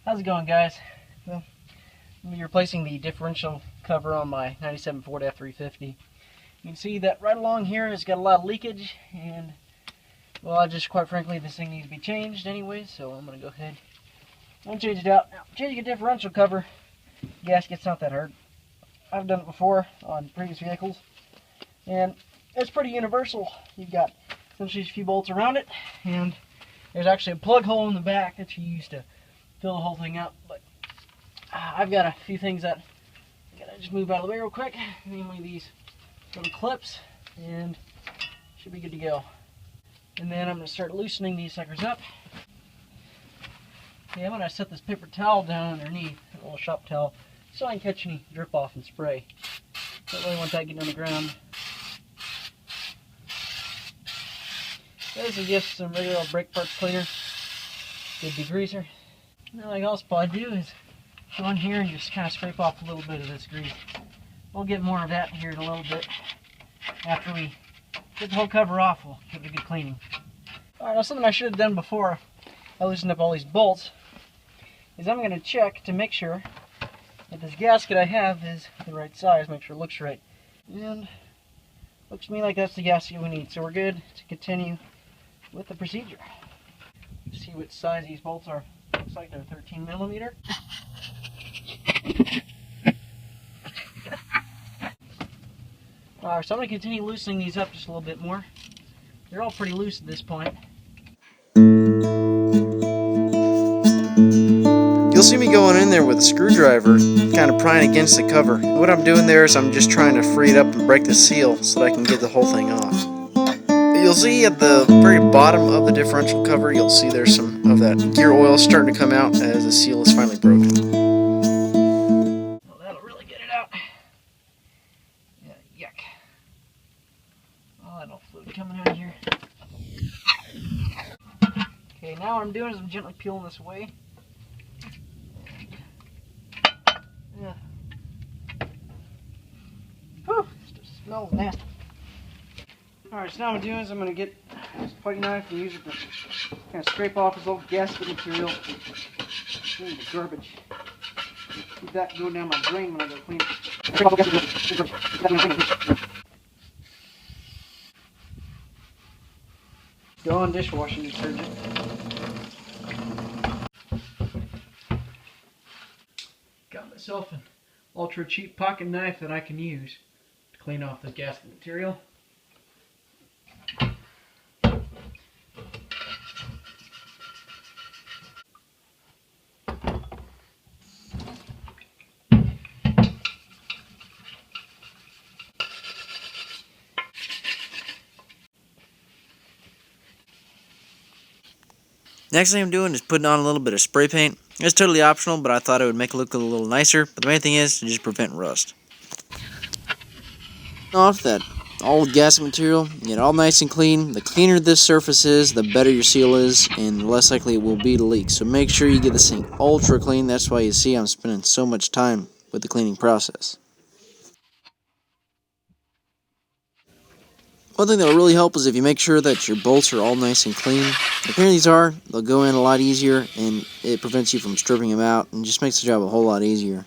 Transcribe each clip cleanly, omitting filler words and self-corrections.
How's it going, guys? Well, I'm replacing the differential cover on my 97 Ford F350. You can see that right along here it's got a lot of leakage, and well, I just, quite frankly, this thing needs to be changed anyway, so I'm going to go ahead and change it out. Now, changing a differential cover, gasket's not that hard. I've done it before on previous vehicles, and it's pretty universal. You've got essentially a few bolts around it, and there's actually a plug hole in the back that you use to fill the whole thing up. But I've got a few things that I gotta just move out of the way real quick, namely these little clips, and should be good to go. And then I'm going to start loosening these suckers up. Okay, I'm going to set this paper towel down underneath, a little shop towel, so I can catch any drip off and spray. Don't really want that getting on the ground. This is just some regular brake parts cleaner, good degreaser. Now, like I'll probably do is go in here and just kind of scrape off a little bit of this grease. We'll get more of that here in a little bit. After we get the whole cover off, we'll give it a good cleaning. Alright, now something I should have done before I loosened up all these bolts is I'm going to check to make sure that this gasket I have is the right size, make sure it looks right. And looks to me like that's the gasket we need, so we're good to continue with the procedure. Let's see what size these bolts are. Looks like they're 13 millimeter. Alright, so I'm going to continue loosening these up just a little bit more. They're all pretty loose at this point. You'll see me going in there with a screwdriver, kind of prying against the cover. And what I'm doing there is I'm just trying to free it up and break the seal so that I can get the whole thing off. You'll see at the very bottom of the differential cover, you'll see there's some of that gear oil starting to come out as the seal is finally broken. Well, that'll really get it out. Yeah, yuck. Oh, that old fluid coming out of here. Okay, now what I'm doing is I'm gently peeling this away. Yeah. Whew, it smells nasty. Alright, so now what I'm doing is I'm going to get this putty knife and use it to kind of scrape off this old gasket material. The garbage. Keep that going down my drain when I go clean it. Go on dishwashing detergent. Got myself an ultra cheap pocket knife that I can use to clean off the gasket material. Next thing I'm doing is putting on a little bit of spray paint. It's totally optional, but I thought it would make it look a little nicer. But the main thing is to just prevent rust. Off that old gasket material, get it all nice and clean. The cleaner this surface is, the better your seal is, and the less likely it will be to leak. So make sure you get this thing ultra clean. That's why you see I'm spending so much time with the cleaning process. One thing that will really help is if you make sure that your bolts are all nice and clean. The cleaner these are, they'll go in a lot easier, and it prevents you from stripping them out, and just makes the job a whole lot easier.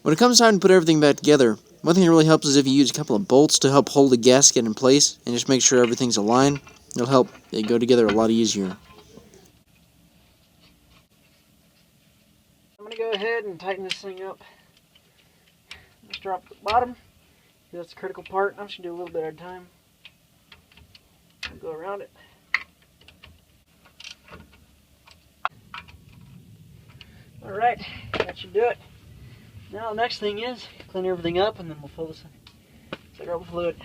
When it comes time to put everything back together, one thing that really helps is if you use a couple of bolts to help hold the gasket in place, and just make sure everything's aligned. It'll help it go together a lot easier. I'm going to go ahead and tighten this thing up. Just drop at the bottom. That's the critical part. I'm just going to do a little bit at a time. Go around it. Alright, that should do it. Now the next thing is clean everything up, and then we'll fill this sucker up with fluid.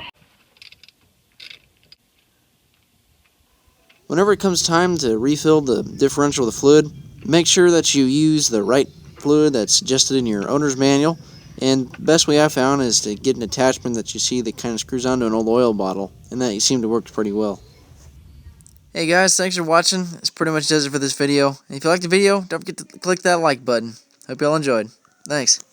Whenever it comes time to refill the differential with fluid, make sure that you use the right fluid that's suggested in your owner's manual. And the best way I found is to get an attachment that you see that kind of screws onto an old oil bottle, and that seemed to work pretty well. Hey guys, thanks for watching. This pretty much does it for this video. And if you liked the video, don't forget to click that like button. Hope you all enjoyed. Thanks.